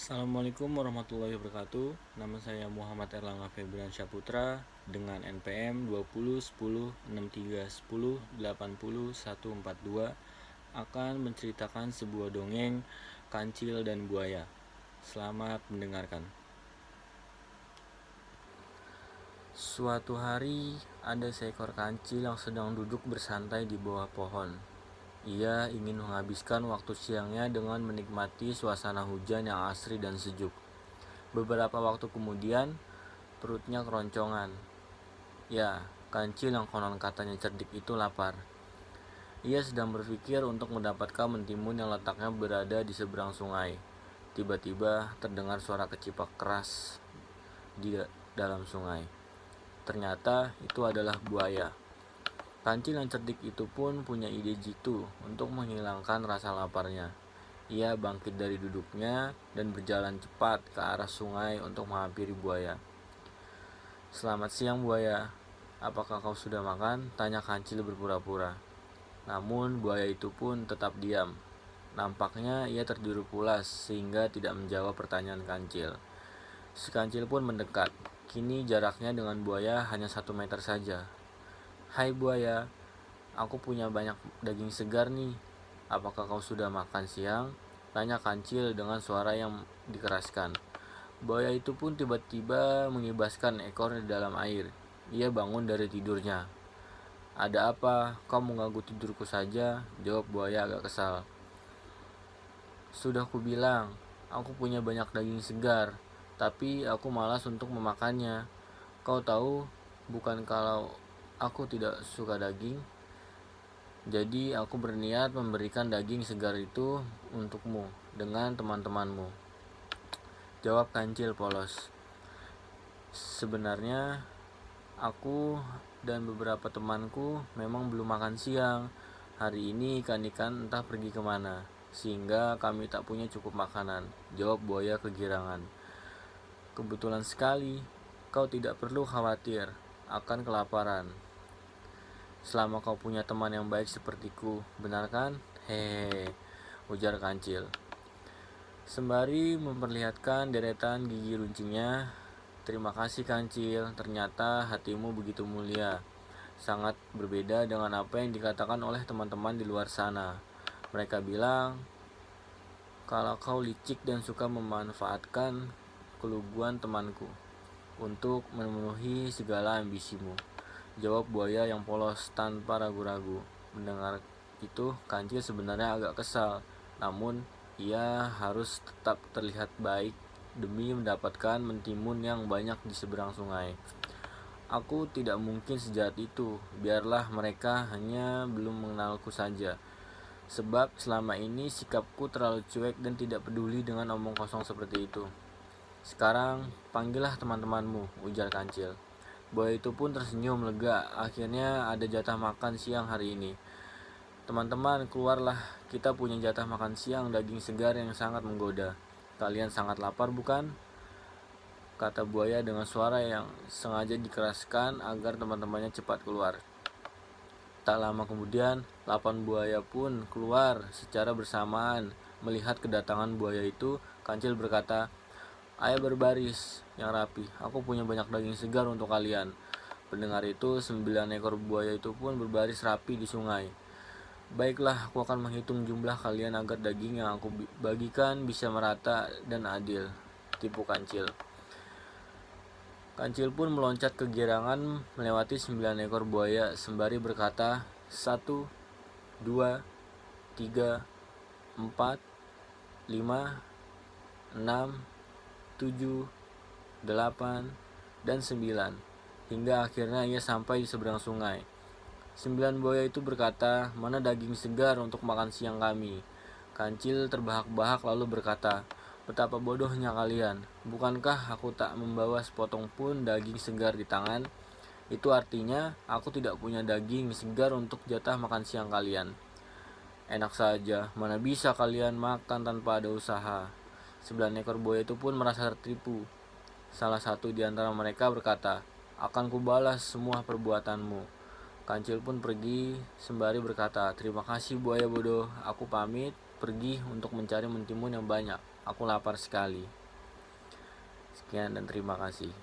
Assalamualaikum warahmatullahi wabarakatuh. Nama saya Muhammad Erlangga Febrian Syaputra dengan NPM 20106310800142 akan menceritakan sebuah dongeng Kancil dan Buaya. Selamat mendengarkan. Suatu hari ada seekor kancil yang sedang duduk bersantai di bawah pohon. Ia ingin menghabiskan waktu siangnya dengan menikmati suasana hujan yang asri dan sejuk. Beberapa waktu kemudian, perutnya keroncongan. Ya, kancil yang konon katanya cerdik itu lapar. Ia sedang berpikir untuk mendapatkan mentimun yang letaknya berada di seberang sungai. Tiba-tiba terdengar suara kecipak keras di dalam sungai. Ternyata itu adalah buaya. Kancil yang cerdik itu pun punya ide jitu untuk menghilangkan rasa laparnya. Ia bangkit dari duduknya dan berjalan cepat ke arah sungai untuk menghampiri buaya. "Selamat siang, buaya. Apakah kau sudah makan?" tanya kancil berpura-pura. Namun buaya itu pun tetap diam. Nampaknya ia tertidur pulas sehingga tidak menjawab pertanyaan kancil. Si kancil pun mendekat. Kini jaraknya dengan buaya hanya 1 meter saja. "Hai buaya, aku punya banyak daging segar nih. Apakah kau sudah makan siang?" tanya kancil dengan suara yang dikeraskan. Buaya itu pun tiba-tiba mengibaskan ekor di dalam air. Ia bangun dari tidurnya. "Ada apa? Kau mengganggu tidurku saja," jawab buaya agak kesal. "Sudah kubilang, aku punya banyak daging segar, tapi aku malas untuk memakannya. Kau tahu, bukan kalau aku tidak suka daging. Jadi aku berniat memberikan daging segar itu untukmu dengan teman-temanmu," jawab kancil polos. "Sebenarnya aku dan beberapa temanku memang belum makan siang. Hari ini ikan-ikan entah pergi kemana, sehingga kami tak punya cukup makanan," jawab buaya kegirangan. "Kebetulan sekali, kau tidak perlu khawatir akan kelaparan. Selama kau punya teman yang baik sepertiku, benar kan?" "Hehehe," ujar kancil sembari memperlihatkan deretan gigi runcingnya. "Terima kasih kancil, ternyata hatimu begitu mulia. Sangat berbeda dengan apa yang dikatakan oleh teman-teman di luar sana. Mereka bilang kalau kau licik dan suka memanfaatkan keluguan temanku untuk memenuhi segala ambisimu," jawab buaya yang polos tanpa ragu-ragu. Mendengar itu, kancil sebenarnya agak kesal, namun ia harus tetap terlihat baik demi mendapatkan mentimun yang banyak di seberang sungai. "Aku tidak mungkin sejahat itu. Biarlah mereka hanya belum mengenalku saja. Sebab selama ini sikapku terlalu cuek dan tidak peduli dengan omong kosong seperti itu. Sekarang panggillah teman-temanmu," ujar kancil. Buaya itu pun tersenyum lega. Akhirnya ada jatah makan siang hari ini. "Teman-teman, keluarlah. Kita punya jatah makan siang daging segar yang sangat menggoda. Kalian sangat lapar, bukan?" kata buaya dengan suara yang sengaja dikeraskan agar teman-temannya cepat keluar. Tak lama kemudian, 8 buaya pun keluar secara bersamaan. Melihat kedatangan buaya itu, kancil berkata, "Ayo berbaris yang rapi. Aku punya banyak daging segar untuk kalian." Pendengar itu, 9 ekor buaya itu pun berbaris rapi di sungai. "Baiklah, aku akan menghitung jumlah kalian agar daging yang aku bagikan bisa merata dan adil," tipu kancil. Kancil pun meloncat kegirangan melewati 9 ekor buaya sembari berkata, "1, 2, 3, 4, 5, 6, 7, 8, dan 9, hingga akhirnya ia sampai di seberang sungai. 9 buaya itu berkata, "Mana daging segar untuk makan siang kami?" Kancil terbahak-bahak lalu berkata, "Betapa bodohnya kalian. Bukankah aku tak membawa sepotong pun daging segar di tangan? Itu artinya aku tidak punya daging segar untuk jatah makan siang kalian. Enak saja, mana bisa kalian makan tanpa ada usaha." 9 ekor buaya itu pun merasa tertipu. Salah satu di antara mereka berkata, "Akan kubalas semua perbuatanmu." Kancil pun pergi sembari berkata, "Terima kasih buaya bodoh, aku pamit pergi untuk mencari mentimun yang banyak." Aku lapar sekali. Sekian dan terima kasih.